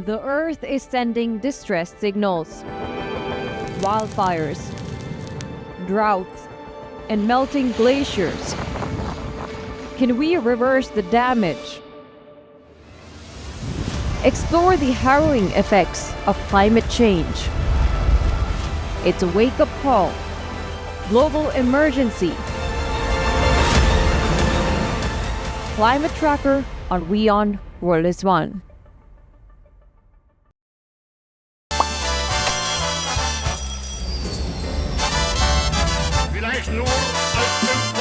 The earth is sending distress signals. Wildfires, droughts, and melting glaciers. Can we reverse the damage? Explore the harrowing effects of climate change. It's a wake-up call. Global emergency. Climate Tracker on WION World is One. Vielleicht nur als 5%.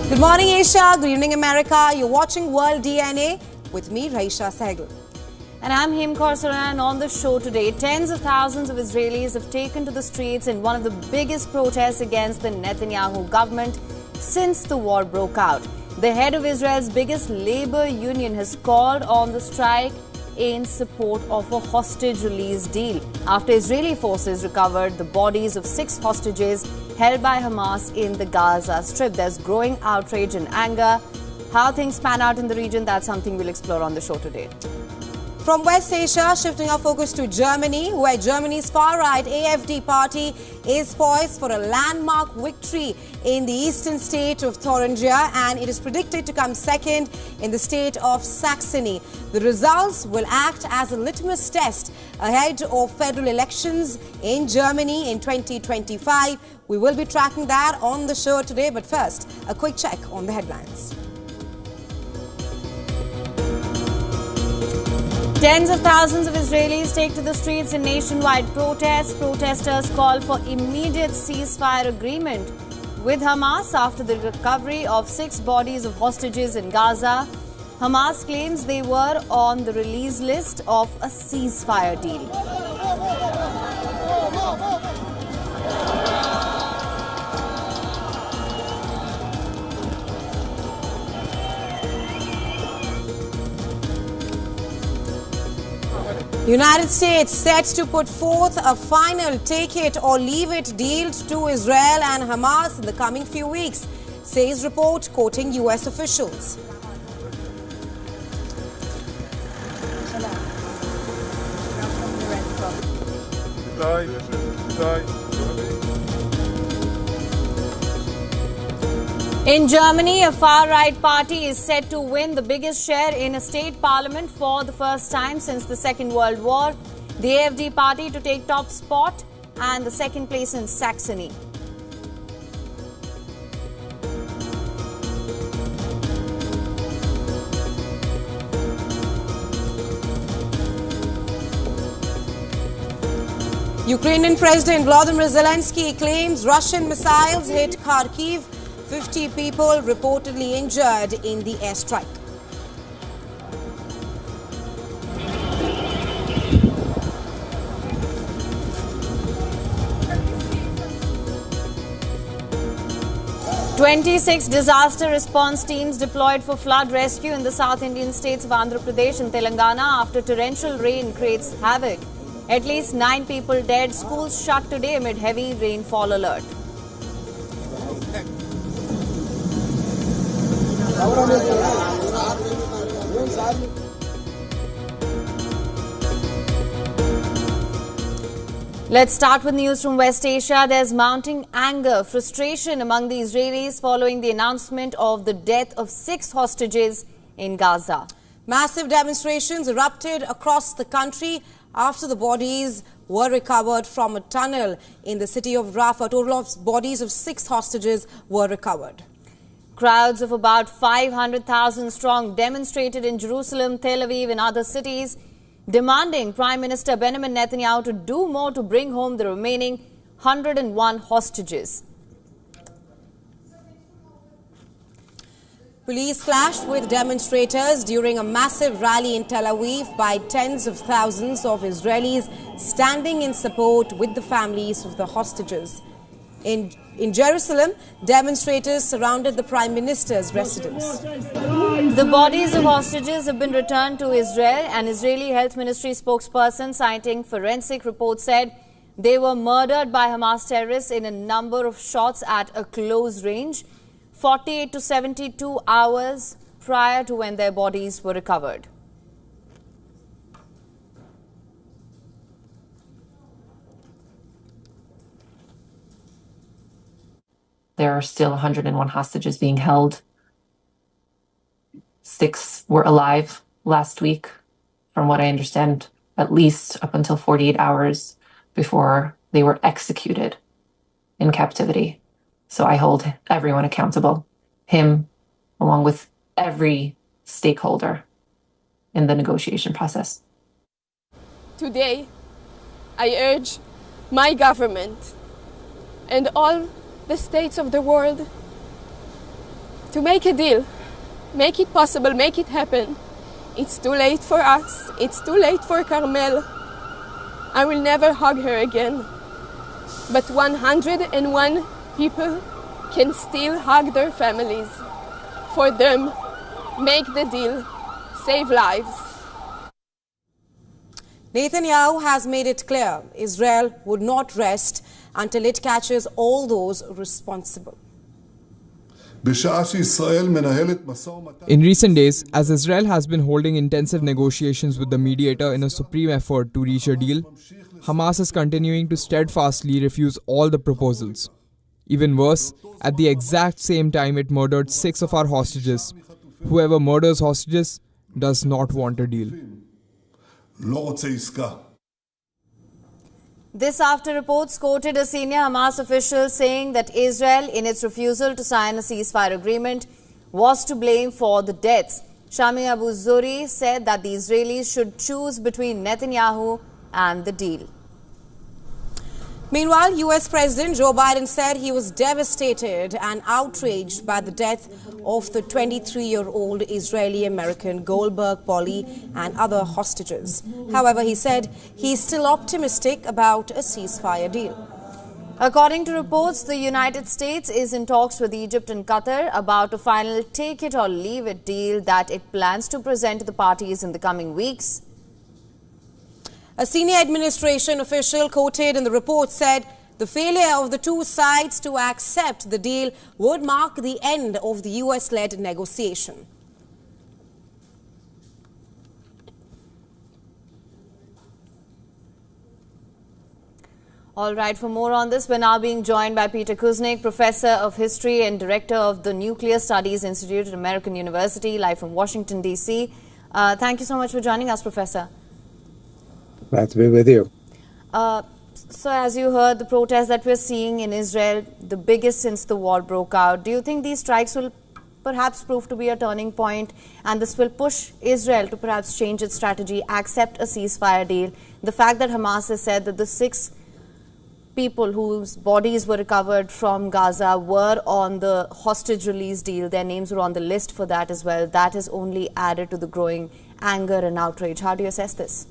Good morning, Asia. Good evening, America. You're watching World DNA with me, Raisha Sehgal. And I'm Him Khorsaran, and on the show today, tens of thousands of Israelis have taken to the streets in one of the biggest protests against the Netanyahu government since the war broke out. The head of Israel's biggest labor union has called on the strike in support of a hostage release deal after Israeli forces recovered the bodies of 6 hostages held by Hamas in the Gaza Strip. There's growing outrage and anger. How things pan out in the region, that's something we'll explore on the show today. From West Asia, shifting our focus to Germany, where Germany's far-right AfD party is poised for a landmark victory in the eastern state of Thuringia, and it is predicted to come second in the state of Saxony. The results will act as a litmus test ahead of federal elections in Germany in 2025. We will be tracking that on the show today, but first, a quick check on the headlines. Tens of thousands of Israelis take to the streets in nationwide protests. Protesters call for immediate ceasefire agreement with Hamas after the recovery of 6 bodies of hostages in Gaza. Hamas claims they were on the release list of a ceasefire deal. United States set to put forth a final take-it-or-leave-it deal to Israel and Hamas in the coming few weeks, says report quoting U.S. officials. In Germany, a far-right party is set to win the biggest share in a state parliament for the first time since the Second World War. The AfD party to take top spot and the second place in Saxony. Ukrainian President Volodymyr Zelensky claims Russian missiles hit Kharkiv. 50 people reportedly injured in the airstrike. "26 disaster response teams deployed for flood rescue in the South Indian states of Andhra Pradesh and Telangana after torrential rain creates havoc. At least 9 people dead. Schools shut today amid heavy rainfall alert. Let's start with news from West Asia. There's mounting anger, frustration among the Israelis following the announcement of the death of 6 hostages in Gaza. Massive demonstrations erupted across the country after the bodies were recovered from a tunnel in the city of Rafah. A total of bodies of 6 hostages were recovered. Crowds of about 500,000 strong demonstrated in Jerusalem, Tel Aviv and other cities, demanding Prime Minister Benjamin Netanyahu to do more to bring home the remaining 101 hostages. Police clashed with demonstrators during a massive rally in Tel Aviv by tens of thousands of Israelis standing in support with the families of the hostages. In Jerusalem, demonstrators surrounded the Prime Minister's residence. The bodies of hostages have been returned to Israel. An Israeli Health Ministry spokesperson citing forensic reports said they were murdered by Hamas terrorists in a number of shots at a close range, 48 to 72 hours prior to when their bodies were recovered. There are still 101 hostages being held. 6 were alive last week, from what I understand, at least up until 48 hours before they were executed in captivity. So I hold everyone accountable, him, along with every stakeholder in the negotiation process. Today, I urge my government and all the states of the world to make a deal, make it possible, make it happen. It's too late for us, it's too late for Carmel. I will never hug her again. But 101 people can still hug their families. For them, make the deal, save lives. Netanyahu has made it clear Israel would not rest until it catches all those responsible. In recent days, as Israel has been holding intensive negotiations with the mediator in a supreme effort to reach a deal, Hamas is continuing to steadfastly refuse all the proposals. Even worse, at the exact same time it murdered 6 of our hostages. Whoever murders hostages does not want a deal. This after reports quoted a senior Hamas official saying that Israel, in its refusal to sign a ceasefire agreement, was to blame for the deaths. Shami Abu Zuri said that the Israelis should choose between Netanyahu and the deal. Meanwhile, US President Joe Biden said he was devastated and outraged by the death of the 23-year-old Israeli-American Goldberg Polly and other hostages. However, he said he's still optimistic about a ceasefire deal. According to reports, the United States is in talks with Egypt and Qatar about a final take-it-or-leave-it deal that it plans to present to the parties in the coming weeks. A senior administration official quoted in the report said the failure of the two sides to accept the deal would mark the end of the US-led negotiation. All right, for more on this, we're now being joined by Peter Kuznick, Professor of History and Director of the Nuclear Studies Institute at American University, live from Washington, D.C. Thank you so much for joining us, Professor. Glad to be with you. So as you heard, the protests that we're seeing in Israel, the biggest since the war broke out, do you think these strikes will perhaps prove to be a turning point and this will push Israel to perhaps change its strategy, accept a ceasefire deal? The fact that Hamas has said that the 6 people whose bodies were recovered from Gaza were on the hostage release deal, their names were on the list for that as well, that has only added to the growing anger and outrage. How do you assess this?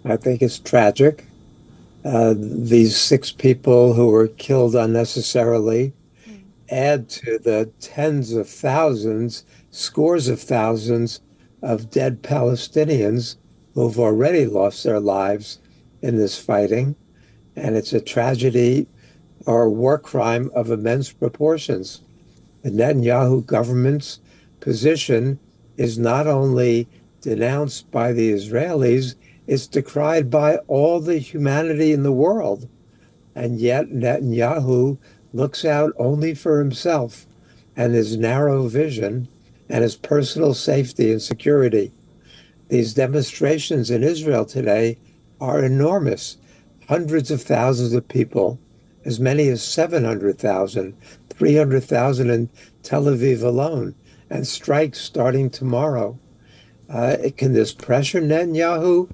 I think it's tragic. These 6 people who were killed unnecessarily add to the tens of thousands, scores of thousands of dead Palestinians who've already lost their lives in this fighting. And it's a tragedy or a war crime of immense proportions. The Netanyahu government's position is not only denounced by the Israelis, it's decried by all the humanity in the world. And yet Netanyahu looks out only for himself and his narrow vision and his personal safety and security. These demonstrations in Israel today are enormous. Hundreds of thousands of people as many as 700,000, 300,000 in Tel Aviv alone, and strikes starting tomorrow. Can this pressure Netanyahu?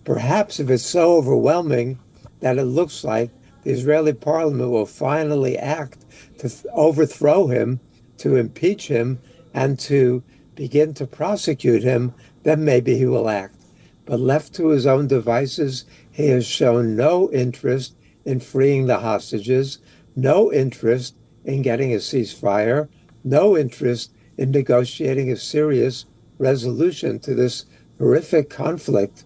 Perhaps if it's so overwhelming that it looks like the Israeli parliament will finally act to overthrow him, to impeach him, and to begin to prosecute him, then maybe he will act. But left to his own devices, he has shown no interest in freeing the hostages, no interest in getting a ceasefire, no interest in negotiating a serious resolution to this horrific conflict.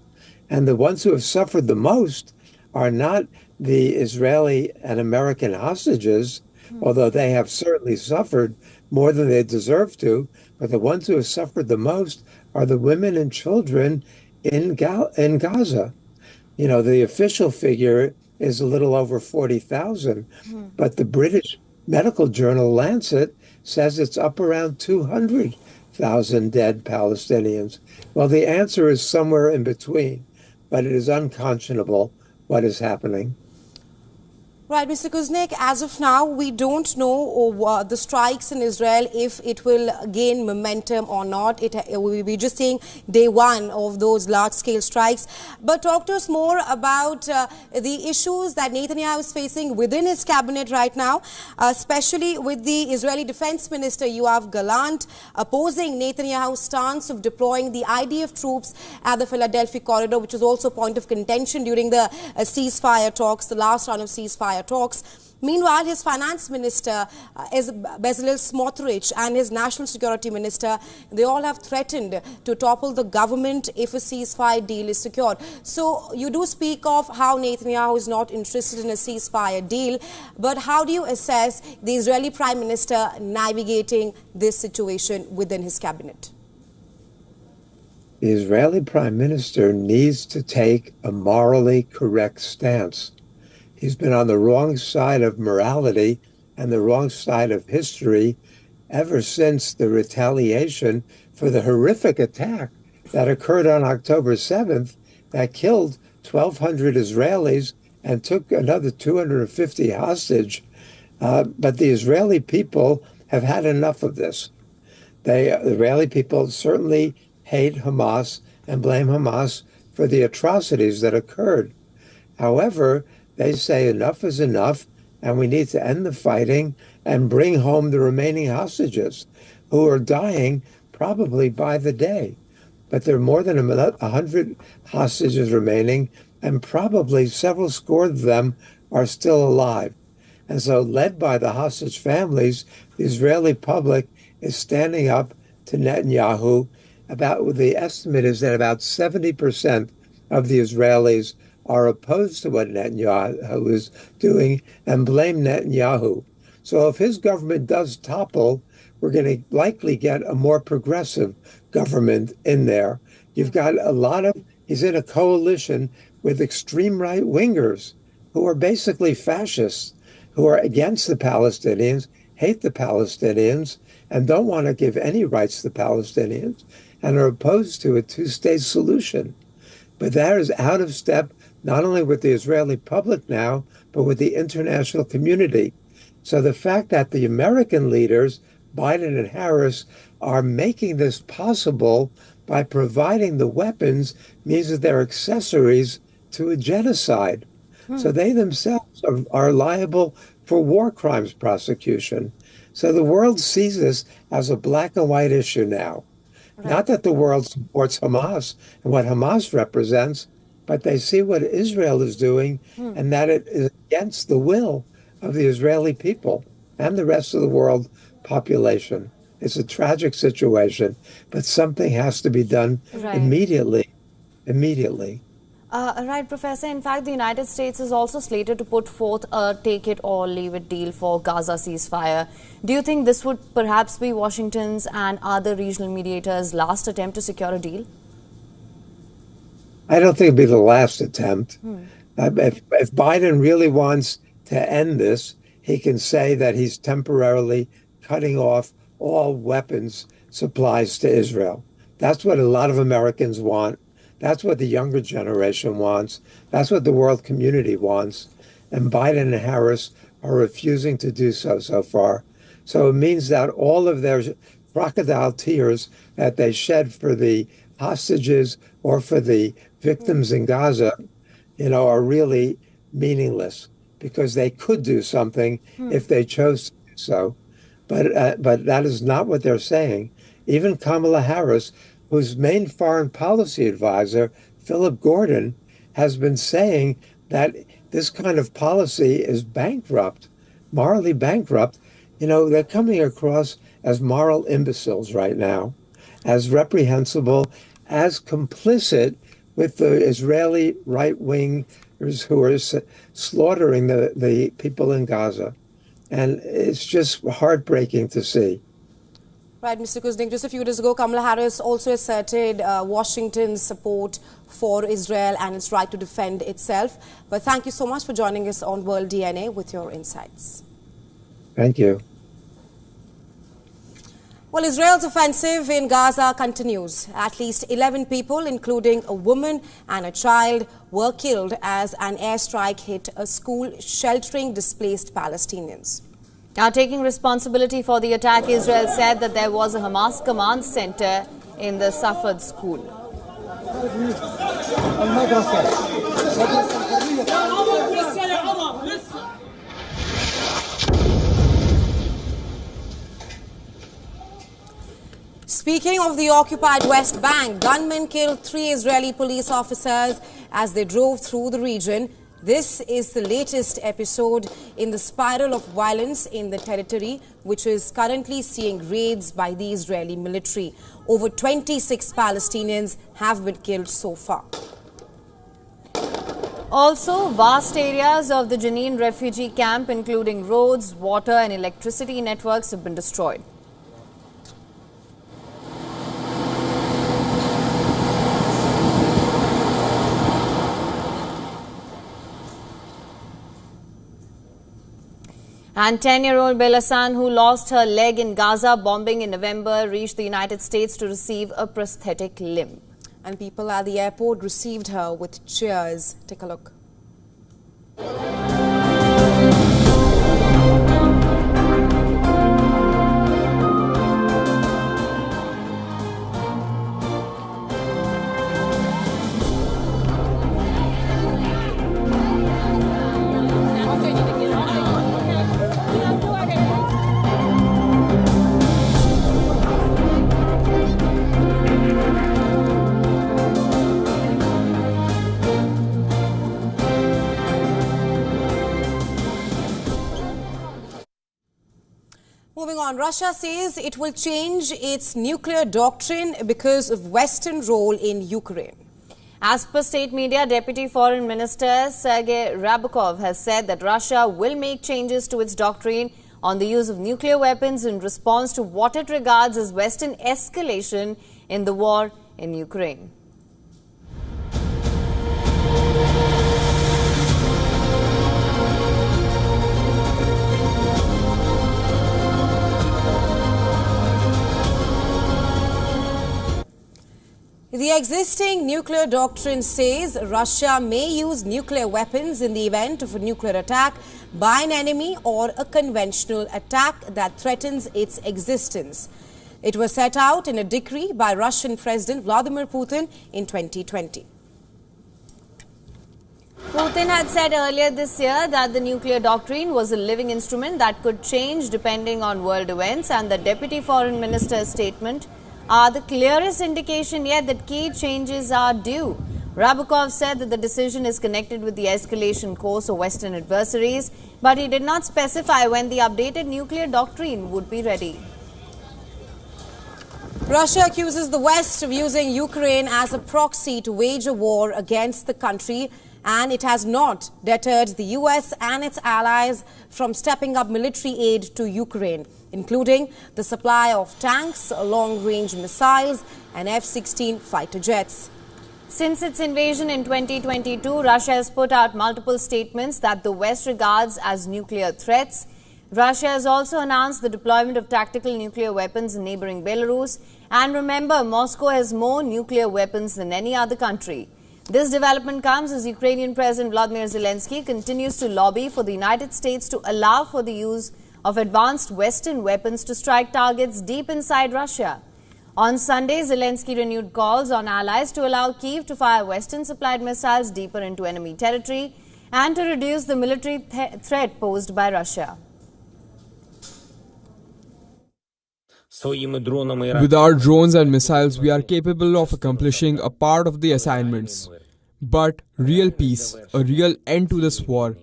And the ones who have suffered the most are not the Israeli and American hostages, although they have certainly suffered more than they deserve to, but the ones who have suffered the most are the women and children in Gaza. You know, the official figure is a little over 40,000, but the British medical journal Lancet says it's up around 200,000 dead Palestinians. Well, the answer is somewhere in between, but it is unconscionable what is happening. Right, Mr. Kuznick, as of now, we don't know the strikes in Israel, if it will gain momentum or not. We're just seeing day one of those large-scale strikes. But talk to us more about the issues that Netanyahu is facing within his cabinet right now, especially with the Israeli Defense Minister, Yoav Gallant, opposing Netanyahu's stance of deploying the IDF troops at the Philadelphia corridor, which was also a point of contention during the ceasefire talks, the last round of ceasefire talks. Meanwhile, his finance minister is Bezalel Smotrich, and his national security minister, they all have threatened to topple the government if a ceasefire deal is secured. So you do speak of how Netanyahu is not interested in a ceasefire deal, but how do you assess the Israeli prime minister navigating this situation within his cabinet? The Israeli prime minister needs to take a morally correct stance. He's been on the wrong side of morality and the wrong side of history ever since the retaliation for the horrific attack that occurred on October 7th that killed 1,200 Israelis and took another 250 hostage. But the Israeli people have had enough of this. The Israeli people certainly hate Hamas and blame Hamas for the atrocities that occurred. However, they say enough is enough, and we need to end the fighting and bring home the remaining hostages who are dying probably by the day. But there are more than 100 hostages remaining, and probably several score of them are still alive. And so, led by the hostage families, the Israeli public is standing up to Netanyahu. The estimate is that about 70% of the Israelis are opposed to what Netanyahu is doing and blame Netanyahu. So if his government does topple, we're going to likely get a more progressive government in there. You've got he's in a coalition with extreme right-wingers who are basically fascists, who are against the Palestinians, hate the Palestinians, and don't want to give any rights to the Palestinians, and are opposed to a two-state solution. But that is out of step not only with the Israeli public now, but with the international community. So the fact that the American leaders, Biden and Harris, are making this possible by providing the weapons means that they're accessories to a genocide. So they themselves are liable for war crimes prosecution. So the world sees this as a black and white issue now. Right. Not that the world supports Hamas and what Hamas represents, but they see what Israel is doing and that it is against the will of the Israeli people and the rest of the world population. It's a tragic situation, but something has to be done immediately. Right, Professor. In fact, the United States is also slated to put forth a take-it-or-leave-it deal for Gaza ceasefire. Do you think this would perhaps be Washington's and other regional mediators' last attempt to secure a deal? I don't think it'll be the last attempt. If Biden really wants to end this, he can say that he's temporarily cutting off all weapons supplies to Israel. That's what a lot of Americans want. That's what the younger generation wants. That's what the world community wants. and Biden and Harris are refusing to do so far. So it means that all of their crocodile tears that they shed for the hostages or for the victims in Gaza, are really meaningless, because they could do something if they chose to do so. But that is not what they're saying. Even Kamala Harris, whose main foreign policy advisor, Philip Gordon, has been saying that this kind of policy is bankrupt, morally bankrupt. They're coming across as moral imbeciles right now, as reprehensible, as complicit with the Israeli right-wingers who are slaughtering the people in Gaza. And it's just heartbreaking to see. Right, Mr. Kuznik, just a few days ago, Kamala Harris also asserted Washington's support for Israel and its right to defend itself. But thank you so much for joining us on World DNA with your insights. Thank you. Well, Israel's offensive in Gaza continues. At least 11 people, including a woman and a child, were killed as an airstrike hit a school sheltering displaced Palestinians. Now, taking responsibility for the attack, Israel said that there was a Hamas command center in the Safed school. Speaking of the occupied West Bank, gunmen killed 3 Israeli police officers as they drove through the region. This is the latest episode in the spiral of violence in the territory, which is currently seeing raids by the Israeli military. Over 26 Palestinians have been killed so far. Also, vast areas of the Jenin refugee camp, including roads, water and electricity networks, have been destroyed. And 10-year-old Belasan, who lost her leg in Gaza bombing in November, reached the United States to receive a prosthetic limb. And people at the airport received her with cheers. Take a look. Moving on, Russia says it will change its nuclear doctrine because of Western role in Ukraine. As per state media, Deputy Foreign Minister Sergei Ryabkov has said that Russia will make changes to its doctrine on the use of nuclear weapons in response to what it regards as Western escalation in the war in Ukraine. The existing nuclear doctrine says Russia may use nuclear weapons in the event of a nuclear attack by an enemy or a conventional attack that threatens its existence. It was set out in a decree by Russian President Vladimir Putin in 2020. Putin had said earlier this year that the nuclear doctrine was a living instrument that could change depending on world events, and the Deputy Foreign Minister's statement are the clearest indication yet that key changes are due. Ryabkov said that the decision is connected with the escalation course of Western adversaries, but he did not specify when the updated nuclear doctrine would be ready. Russia accuses the West of using Ukraine as a proxy to wage a war against the country, and it has not deterred the US and its allies from stepping up military aid to Ukraine, including the supply of tanks, long-range missiles and F-16 fighter jets. Since its invasion in 2022, Russia has put out multiple statements that the West regards as nuclear threats. Russia has also announced the deployment of tactical nuclear weapons in neighboring Belarus. And remember, Moscow has more nuclear weapons than any other country. This development comes as Ukrainian President Vladimir Zelensky continues to lobby for the United States to allow for the use of advanced Western weapons to strike targets deep inside Russia. On Sunday, Zelensky renewed calls on allies to allow Kyiv to fire Western-supplied missiles deeper into enemy territory and to reduce the military threat posed by Russia. With our drones and missiles, we are capable of accomplishing a part of the assignments. But real peace, a real end to this war,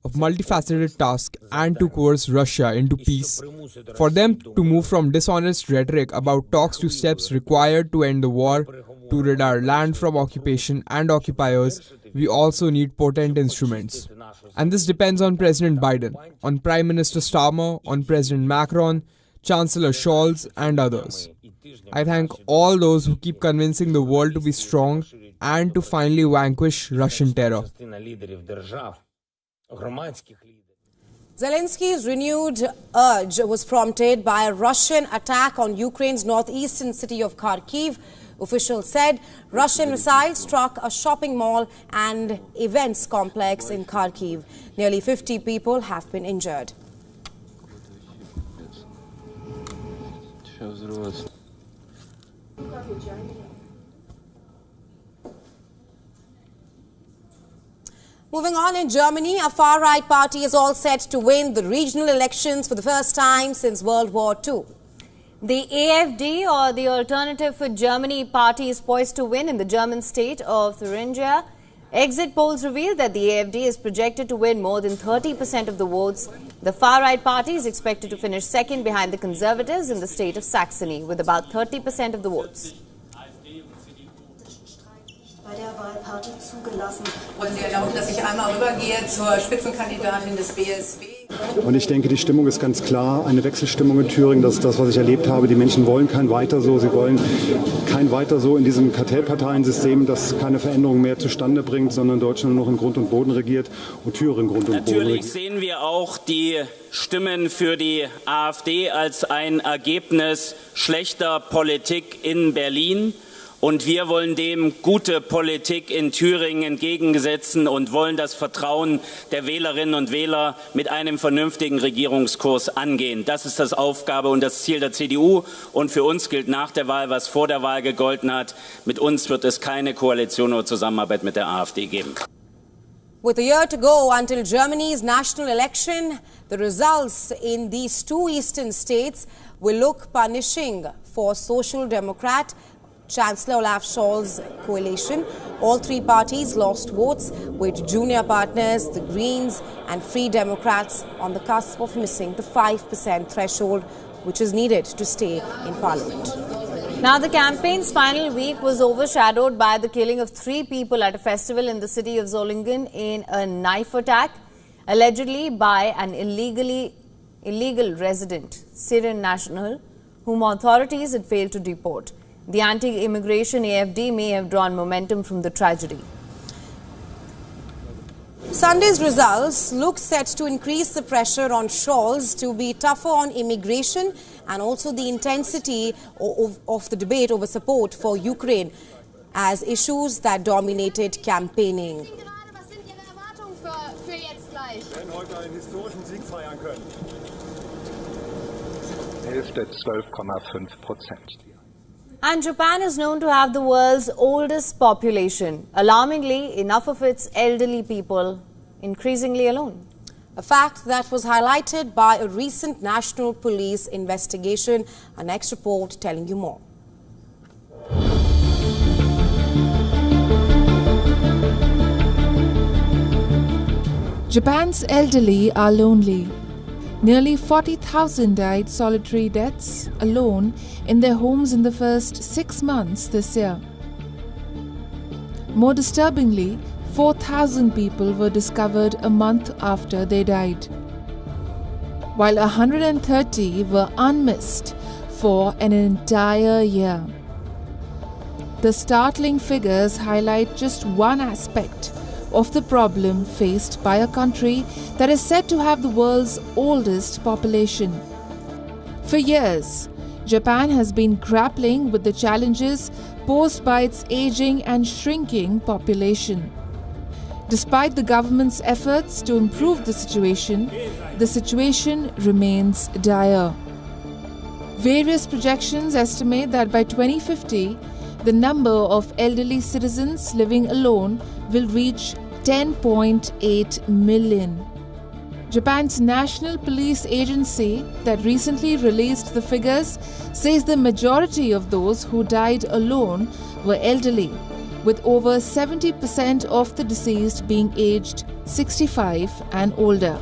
of multifaceted task, and to coerce Russia into peace, for them to move from dishonest rhetoric about talks to steps required to end the war, to rid our land from occupation and occupiers, we also need potent instruments. And this depends on President Biden, on Prime Minister Starmer, on President Macron, Chancellor Scholz and others. I thank all those who keep convincing the world to be strong and to finally vanquish Russian terror. Zelensky's renewed urge was prompted by a Russian attack on Ukraine's northeastern city of Kharkiv. Officials said Russian missiles struck a shopping mall and events complex in Kharkiv. Nearly 50 people have been injured. Moving on, in Germany, a far-right party is all set to win the regional elections for the first time since World War II. The AfD, or the Alternative for Germany party, is poised to win in the German state of Thuringia. Exit polls reveal that the AfD is projected to win more than 30% of the votes. The far-right party is expected to finish second behind the Conservatives in the state of Saxony with about 30% of the votes. Bei der Wahlparty zugelassen. Wollen Sie erlauben, dass ich einmal rübergehe zur Spitzenkandidatin des BSW? Und ich denke, die Stimmung ist ganz klar, eine Wechselstimmung in Thüringen. Das ist das, was ich erlebt habe. Die Menschen wollen kein Weiter so. Sie wollen kein Weiter so in diesem Kartellparteiensystem, das keine Veränderung mehr zustande bringt, sondern Deutschland nur noch in Grund und Boden regiert und Thüringen Grund und Boden regiert. Natürlich sehen wir auch die Stimmen für die AfD als ein Ergebnis schlechter Politik in Berlin. Und wir wollen dem gute Politik in Thüringen entgegensetzen und wollen das Vertrauen der Wählerinnen und Wähler mit einem vernünftigen Regierungskurs angehen. Das ist das Aufgabe und das Ziel der CDU. Und für uns gilt nach der Wahl, was vor der Wahl gegolten hat. Mit uns wird es keine Koalition oder Zusammenarbeit mit der AfD geben. With a year to go until Germany's national election, the results in these two eastern states will look punishing for Social Democrat Chancellor Olaf Scholz's coalition. All three parties lost votes, with junior partners, the Greens and Free Democrats, on the cusp of missing the 5% threshold, which is needed to stay in parliament. Now, the campaign's final week was overshadowed by the killing of 3 people at a festival in the city of Solingen in a knife attack, allegedly by an illegal resident, Syrian national, whom authorities had failed to deport. The anti-immigration AfD may have drawn momentum from the tragedy. Sunday's results look set to increase the pressure on Scholz to be tougher on immigration and also the intensity of the debate over support for Ukraine as issues that dominated campaigning. And Japan is known to have the world's oldest population. Alarmingly, enough of its elderly people increasingly alone. A fact that was highlighted by a recent national police investigation. Our next report telling you more. Japan's elderly are lonely. Nearly 40,000 died solitary deaths alone in their homes in the first 6 months this year. More disturbingly, 4,000 people were discovered a month after they died, while 130 were unmissed for an entire year. The startling figures highlight just one aspect of the problem faced by a country that is said to have the world's oldest population. For years, Japan has been grappling with the challenges posed by its aging and shrinking population. Despite the government's efforts to improve the situation remains dire. Various projections estimate that by 2050, the number of elderly citizens living alone will reach 10.8 million. Japan's National Police Agency that recently released the figures says the majority of those who died alone were elderly, with over 70% of the deceased being aged 65 and older.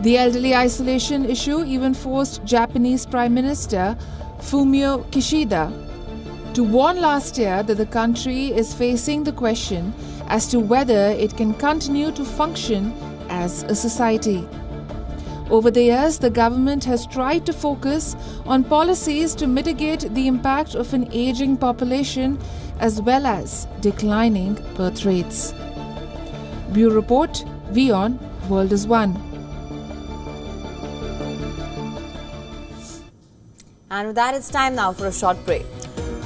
The elderly isolation issue even forced Japanese Prime Minister Fumio Kishida to warn last year that the country is facing the question as to whether it can continue to function as a society. Over the years, the government has tried to focus on policies to mitigate the impact of an aging population as well as declining birth rates. Bureau Report, WION World is One. And with that, it's time now for a short break.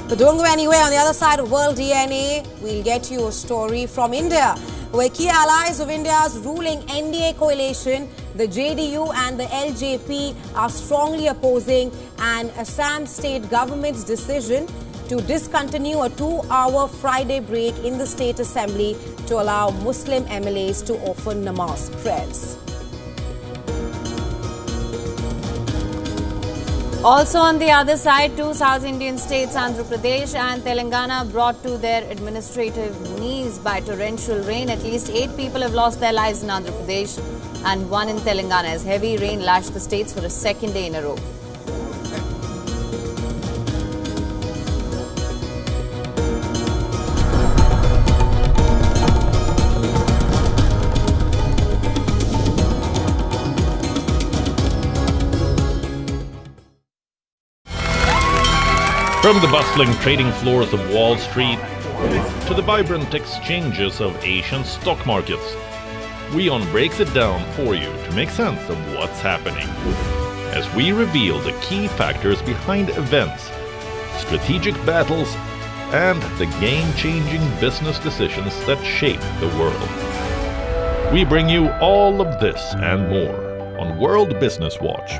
But don't go anywhere. On the other side of World DNA, we'll get you a story from India, where key allies of India's ruling NDA coalition, the JDU and the LJP, are strongly opposing an Assam state government's decision to discontinue a 2-hour Friday break in the state assembly to allow Muslim MLAs to offer namaz prayers. Also on the other side, two South Indian states, Andhra Pradesh and Telangana, brought to their administrative knees by torrential rain. At least 8 people have lost their lives in Andhra Pradesh and 1 in Telangana as heavy rain lashed the states for a second day in a row. From the bustling trading floors of Wall Street to the vibrant exchanges of Asian stock markets, WION breaks it down for you to make sense of what's happening, as we reveal the key factors behind events, strategic battles, and the game-changing business decisions that shape the world. We bring you all of this and more on World Business Watch.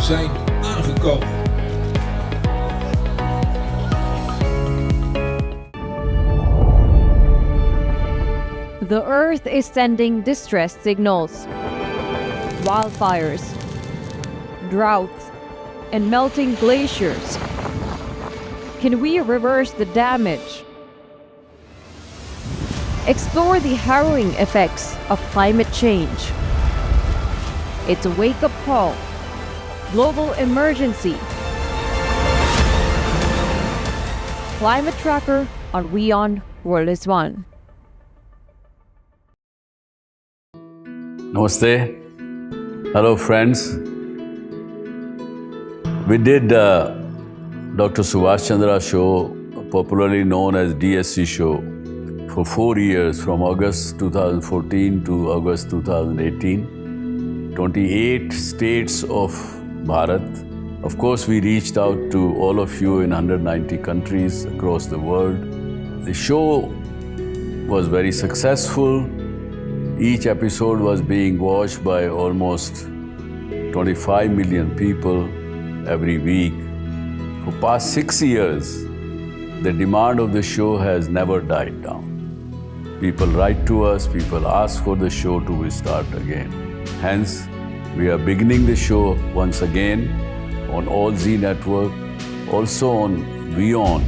Zijn aangekomen. The Earth is sending distress signals. Wildfires, droughts, and melting glaciers. Can we reverse the damage? Explore the harrowing effects of climate change. It's a wake-up call. Global emergency. Climate Tracker on WION World is One. Namaste. Hello, friends. We did Dr. Subhash Chandra show, popularly known as DSC show, for 4 years, from August 2014 to August 2018. 28 states of Bharat. Of course, we reached out to all of you in 190 countries across the world. The show was very successful. Each episode was being watched by almost 25 million people every week. For past 6 years, the demand of the show has never died down. People write to us, people ask for the show to restart again. Hence, we are beginning the show once again on All Z Network, also on WION,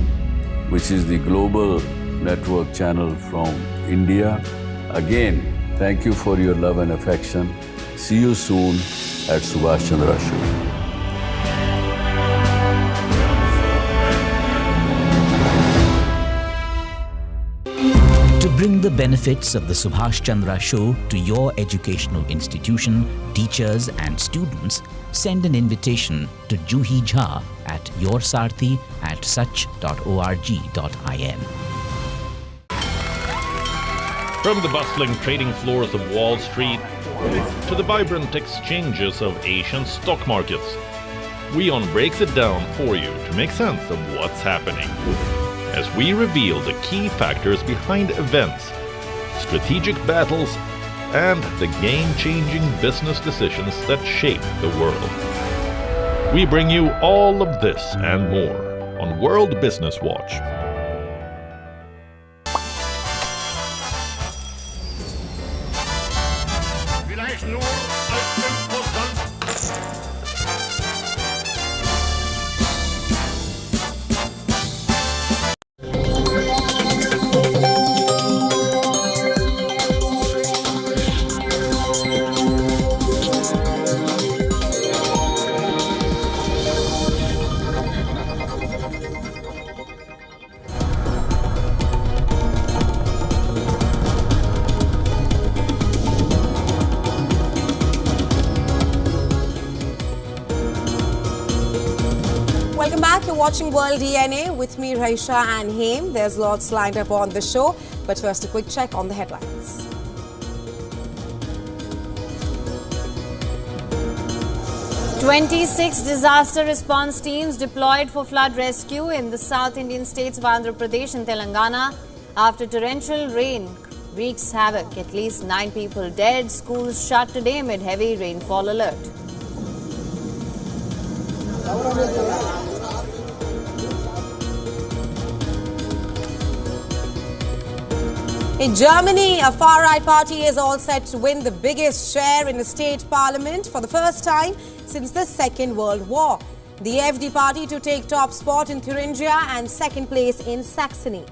which is the global network channel from India. Again, thank you for your love and affection. See you soon at Subhash Chandra Show. Bring the benefits of the Subhash Chandra show to your educational institution, teachers and students. Send an invitation to Juhi Jha at yoursarthi@such.org.in. From the bustling trading floors of Wall Street to the vibrant exchanges of Asian stock markets, WION breaks it down for you to make sense of what's happening. As we reveal the key factors behind events, strategic battles, and the game-changing business decisions that shape the world. We bring you all of this and more on World Business Watch. Welcome back. You're watching World DNA with me, Raisha and Haim. There's lots lined up on the show, but first a quick check on the headlines. "26 disaster response teams deployed for flood rescue in the South Indian states of Andhra Pradesh and Telangana after torrential rain wreaks havoc. At least 9 people dead. Schools shut today amid heavy rainfall alert. In Germany, a far-right party is all set to win the biggest share in the state parliament for the first time since the Second World War. The AfD party to take top spot in Thuringia and second place in Saxony.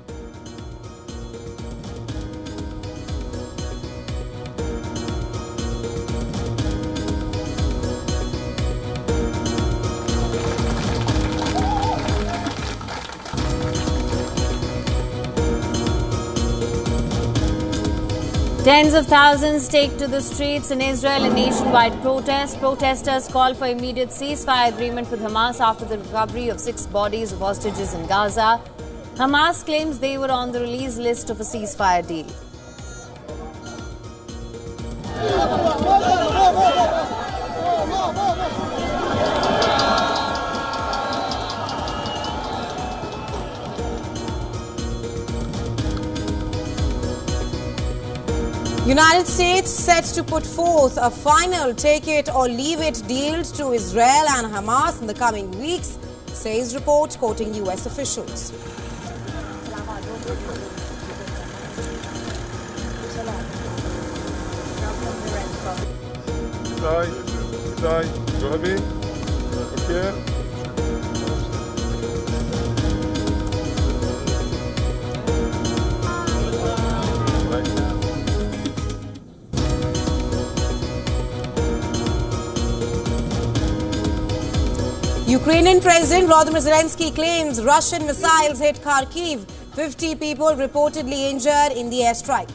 Tens of thousands take to the streets in Israel in nationwide protests. Protesters call for immediate ceasefire agreement with Hamas after the recovery of 6 bodies of hostages in Gaza. Hamas claims they were on the release list of a ceasefire deal. United States set to put forth a final take-it-or-leave-it deal to Israel and Hamas in the coming weeks, says report quoting U.S. officials. You happy? Okay. Ukrainian President Volodymyr Zelensky claims Russian missiles hit Kharkiv. 50 people reportedly injured in the airstrike.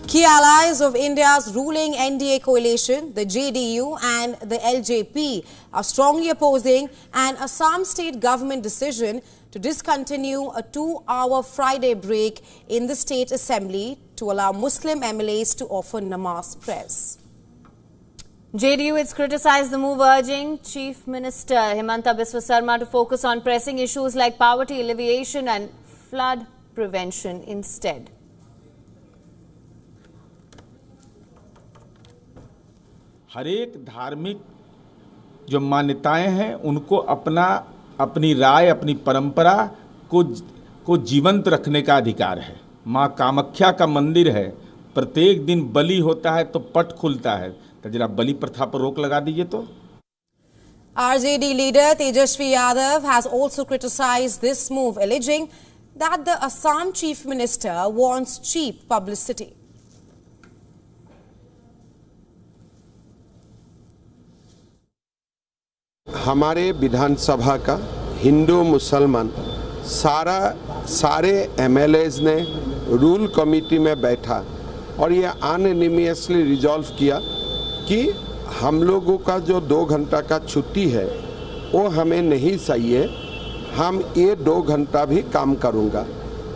Key allies of India's ruling NDA coalition, the JDU and the LJP, are strongly opposing an Assam state government decision to discontinue a 2-hour Friday break in the state assembly to allow Muslim MLAs to offer namaz prayers. JDU has criticized the move, urging Chief Minister Himanta Biswa Sarma to focus on pressing issues like poverty alleviation and flood prevention instead. हर एक धार्मिक जो मान्यताएं हैं उनको अपनी राय, अपनी परंपरा को जीवंत रखने का अधिकार है। माँ कामाख्या का मंदिर है, प्रत्येक दिन बलि होता है तो पट खुलता है, तो जरा बलि प्रथा पर रोक लगा दीजिए तो। RJD leader Tejashwi Yadav has also criticized this move, alleging that the Assam Chief Minister wants cheap publicity. हमारे विधानसभा का हिंदू मुसलमान सारे एमएलएज ने रूल कमेटी में बैठा और ये अनएनिमियसली रिजॉल्व किया कि हम लोगों का जो 2 घंटा का छुट्टी है वो हमें नहीं चाहिए, हम ये 2 घंटा भी काम करूँगा।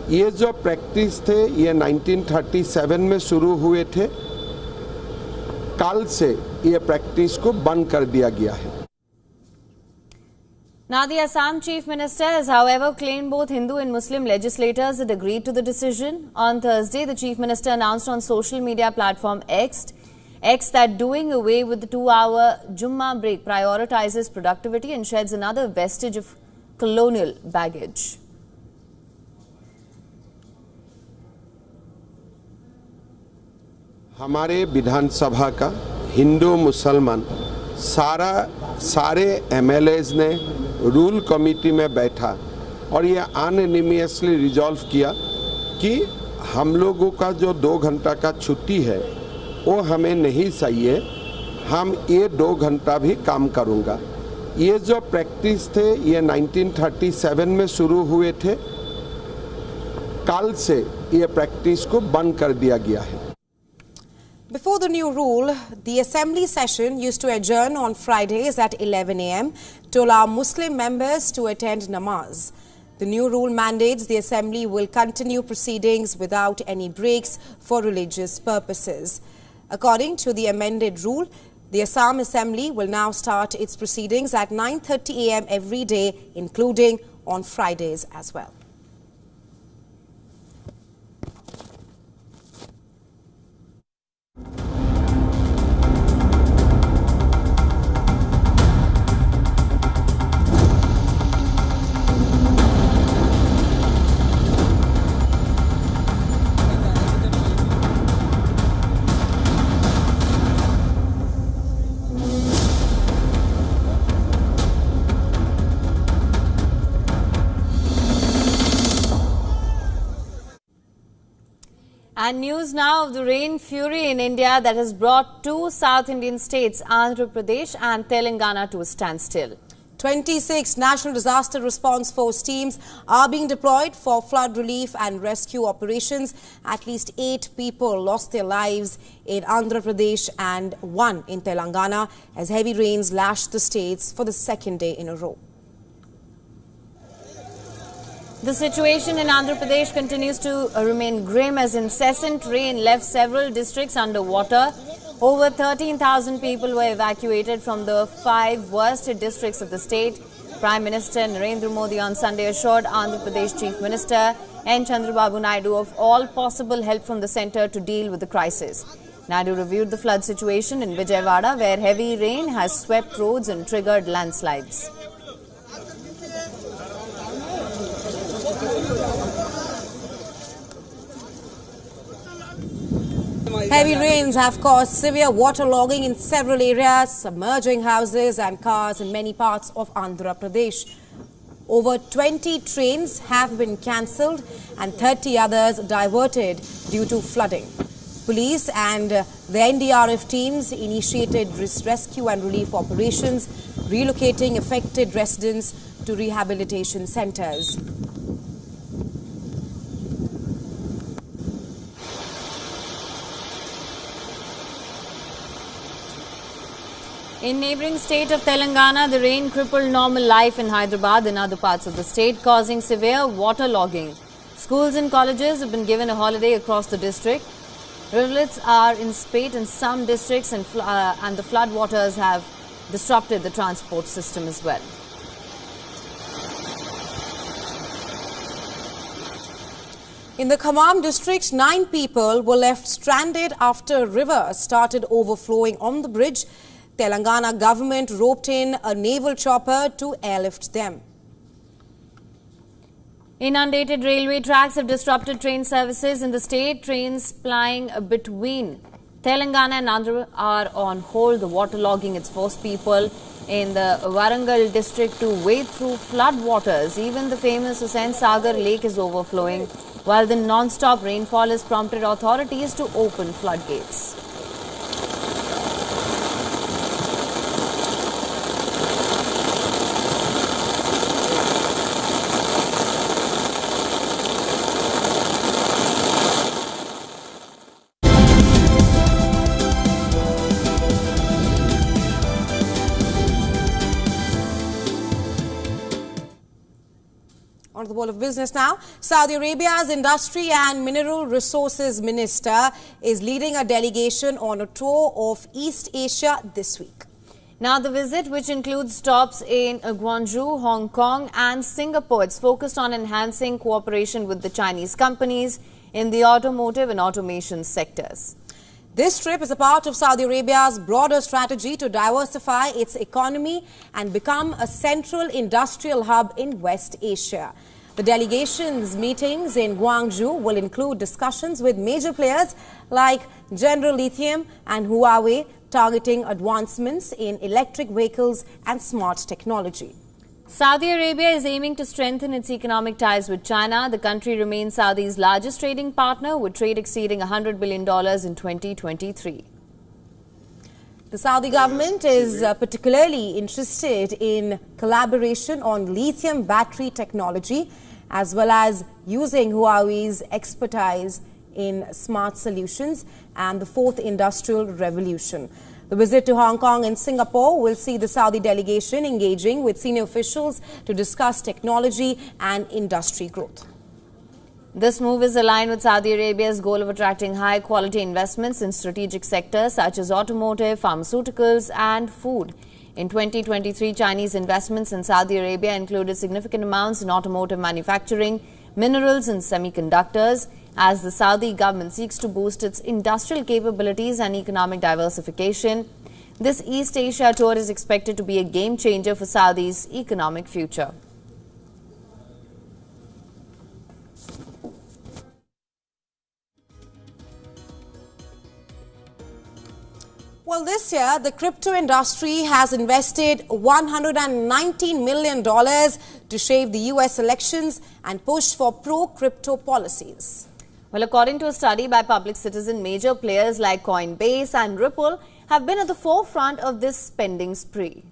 ये जो प्रैक्टिस थे ये 1937 में शुरू हुए थे, कल से ये प्रैक्टिस को बंद कर दिया गया है। Now, the Assam Chief Minister has, however, claimed both Hindu and Muslim legislators had agreed to the decision. On Thursday, the Chief Minister announced on social media platform X that doing away with the 2-hour Jummah break prioritizes productivity and sheds another vestige of colonial baggage. हमारे विधानसभा का हिंदू मुसलमान सारे MLAs ने rule committee में बैठा और ये अनएनिमियसली resolve किया कि हम लोगों का जो 2 घंटा का छुट्टी है वो हमें नहीं चाहिए, हम ये 2 घंटा भी काम करूँगा। ये जो प्रैक्टिस थे ये 1937 में शुरू हुए थे, कल से ये प्रैक्टिस को बंद कर दिया गया है। Before the new rule, the assembly session used to adjourn on Fridays at 11 a.m. to allow Muslim members to attend namaz. The new rule mandates the assembly will continue proceedings without any breaks for religious purposes. According to the amended rule, the Assam Assembly will now start its proceedings at 9:30 a.m. every day, including on Fridays as well. And news now of the rain fury in India that has brought 2 South Indian states, Andhra Pradesh and Telangana, to a standstill. 26 National Disaster Response Force teams are being deployed for flood relief and rescue operations. At least 8 people lost their lives in Andhra Pradesh and 1 in Telangana as heavy rains lashed the states for the 2nd day in a row. The situation in Andhra Pradesh continues to remain grim as incessant rain left several districts under water. Over 13,000 people were evacuated from the 5 worst hit districts of the state. Prime Minister Narendra Modi on Sunday assured Andhra Pradesh Chief Minister N. Chandrababu Naidu of all possible help from the centre to deal with the crisis. Naidu reviewed the flood situation in Vijayawada, where heavy rain has swept roads and triggered landslides. Heavy rains have caused severe waterlogging in several areas, submerging houses and cars in many parts of Andhra Pradesh. Over 20 trains have been cancelled and 30 others diverted due to flooding. Police and the NDRF teams initiated rescue and relief operations, relocating affected residents to rehabilitation centres. In neighbouring state of Telangana, the rain crippled normal life in Hyderabad and other parts of the state, causing severe waterlogging. Schools and colleges have been given a holiday across the district. Rivulets are in spate in some districts and the flood waters have disrupted the transport system as well. In the Khammam district, 9 people were left stranded after a river started overflowing on the bridge. Telangana government roped in a naval chopper to airlift them. Inundated railway tracks have disrupted train services in the state. Trains plying between Telangana and Andhra are on hold. The waterlogging has forced people in the Warangal district to wade through flood waters. Even the famous Hussain Sagar lake is overflowing, while the non-stop rainfall has prompted authorities to open floodgates. On to the world of business now. Saudi Arabia's Industry and Mineral Resources Minister is leading a delegation on a tour of East Asia this week. Now, the visit, which includes stops in Guangzhou, Hong Kong and Singapore, it's focused on enhancing cooperation with the Chinese companies in the automotive and automation sectors. This trip is a part of Saudi Arabia's broader strategy to diversify its economy and become a central industrial hub in West Asia. The delegation's meetings in Guangzhou will include discussions with major players like General Lithium and Huawei, targeting advancements in electric vehicles and smart technology. Saudi Arabia is aiming to strengthen its economic ties with China. The country remains Saudi's largest trading partner, with trade exceeding $100 billion in 2023. The Saudi government is particularly interested in collaboration on lithium battery technology, as well as using Huawei's expertise in smart solutions and the fourth industrial revolution. The visit to Hong Kong and Singapore will see the Saudi delegation engaging with senior officials to discuss technology and industry growth. This move is aligned with Saudi Arabia's goal of attracting high-quality investments in strategic sectors such as automotive, pharmaceuticals and food. In 2023, Chinese investments in Saudi Arabia included significant amounts in automotive manufacturing, minerals and semiconductors, as the Saudi government seeks to boost its industrial capabilities and economic diversification. This East Asia tour is expected to be a game changer for Saudi's economic future. Well, this year, the crypto industry has invested $119 million to shape the US elections and push for pro-crypto policies. Well, according to a study by Public Citizen, major players like Coinbase and Ripple have been at the forefront of this spending spree.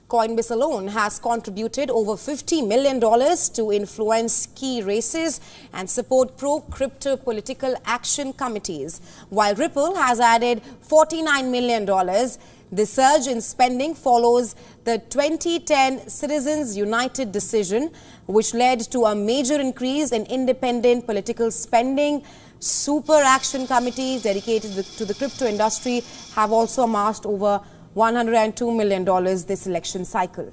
Coinbase alone has contributed over $50 million to influence key races and support pro-crypto political action committees, while Ripple has added $49 million. The surge in spending follows the 2010 Citizens United decision, which led to a major increase in independent political spending. Super action committees dedicated to the crypto industry have also amassed over $102 million this election cycle.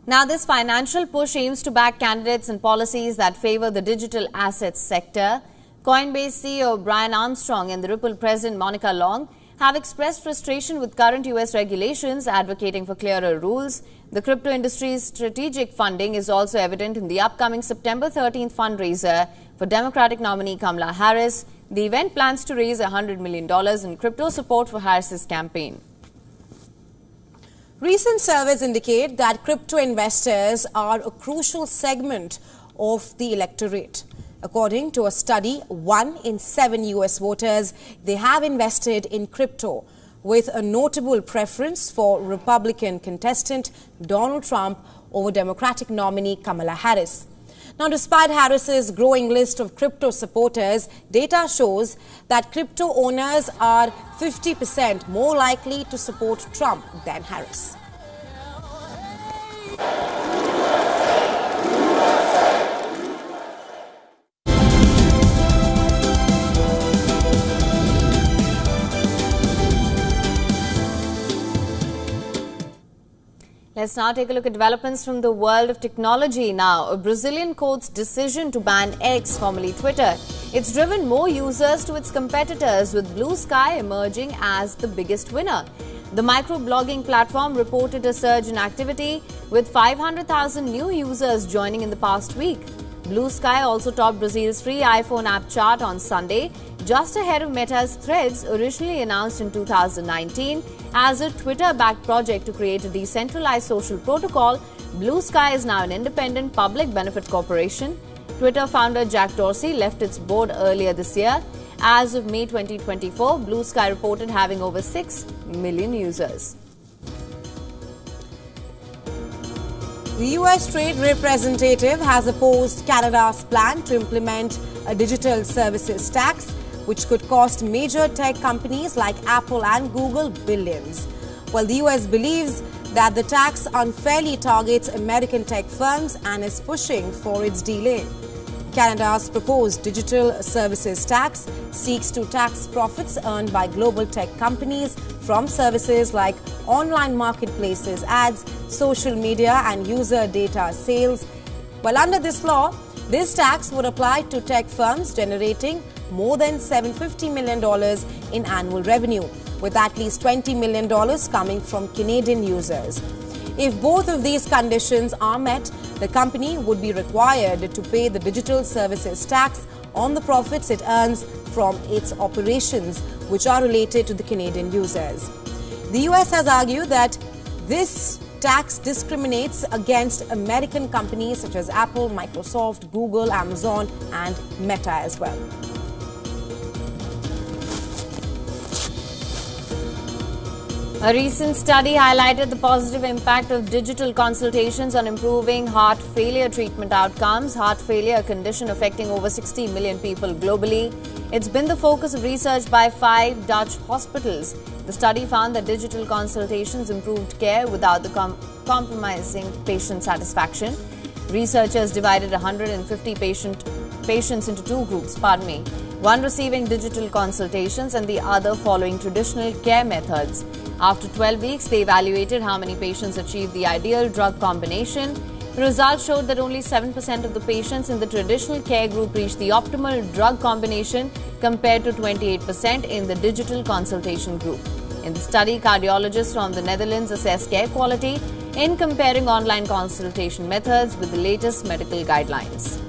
Now, this financial push aims to back candidates and policies that favor the digital assets sector. Coinbase CEO Brian Armstrong and the Ripple President Monica Long have expressed frustration with current US regulations, advocating for clearer rules. The crypto industry's strategic funding is also evident in the upcoming September 13th fundraiser for Democratic nominee Kamala Harris. The event plans to raise $100 million in crypto support for Harris's campaign. Recent surveys indicate that crypto investors are a crucial segment of the electorate. According to a study, 1 in 7 US voters, they have invested in crypto, with a notable preference for Republican contestant Donald Trump over Democratic nominee Kamala Harris. Now, despite Harris's growing list of crypto supporters, data shows that crypto owners are 50% more likely to support Trump than Harris. Let's now take a look at developments from the world of technology now. A Brazilian court's decision to ban X, formerly Twitter, it's driven more users to its competitors, with Blue Sky emerging as the biggest winner. The microblogging platform reported a surge in activity, with 500,000 new users joining in the past week. Blue Sky also topped Brazil's free iPhone app chart on Sunday, just ahead of Meta's Threads, originally announced in 2019 as a Twitter-backed project to create a decentralized social protocol. Blue Sky is now an independent public benefit corporation. Twitter founder Jack Dorsey left its board earlier this year. As of May 2024, Blue Sky reported having over 6 million users. The US Trade Representative has opposed Canada's plan to implement a digital services tax, which could cost major tech companies like Apple and Google billions. While the US believes that the tax unfairly targets American tech firms and is pushing for its delay. Canada's proposed digital services tax seeks to tax profits earned by global tech companies from services like online marketplaces, ads, social media and user data sales. While under this law, this tax would apply to tech firms generating more than $750 million in annual revenue, with at least $20 million coming from Canadian users. If both of these conditions are met, the company would be required to pay the digital services tax on the profits it earns from its operations, which are related to the Canadian users. The US has argued that this tax discriminates against American companies such as Apple, Microsoft, Google, Amazon, and Meta as well. A recent study highlighted the positive impact of digital consultations on improving heart failure treatment outcomes. Heart failure, a condition affecting over 60 million people globally. It's been the focus of research by 5 Dutch hospitals. The study found that digital consultations improved care without the compromising patient satisfaction. Researchers divided 150 patients into 2 groups, one receiving digital consultations and the other following traditional care methods. After 12 weeks, they evaluated how many patients achieved the ideal drug combination. The results showed that only 7% of the patients in the traditional care group reached the optimal drug combination compared to 28% in the digital consultation group. In the study, cardiologists from the Netherlands assessed care quality in comparing online consultation methods with the latest medical guidelines.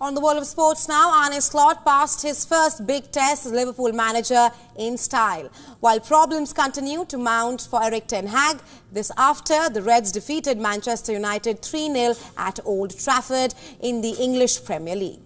On the world of sports now, Arne Slot passed his first big test as Liverpool manager in style. While problems continue to mount for Erik ten Hag, this after the Reds defeated Manchester United 3-0 at Old Trafford in the English Premier League.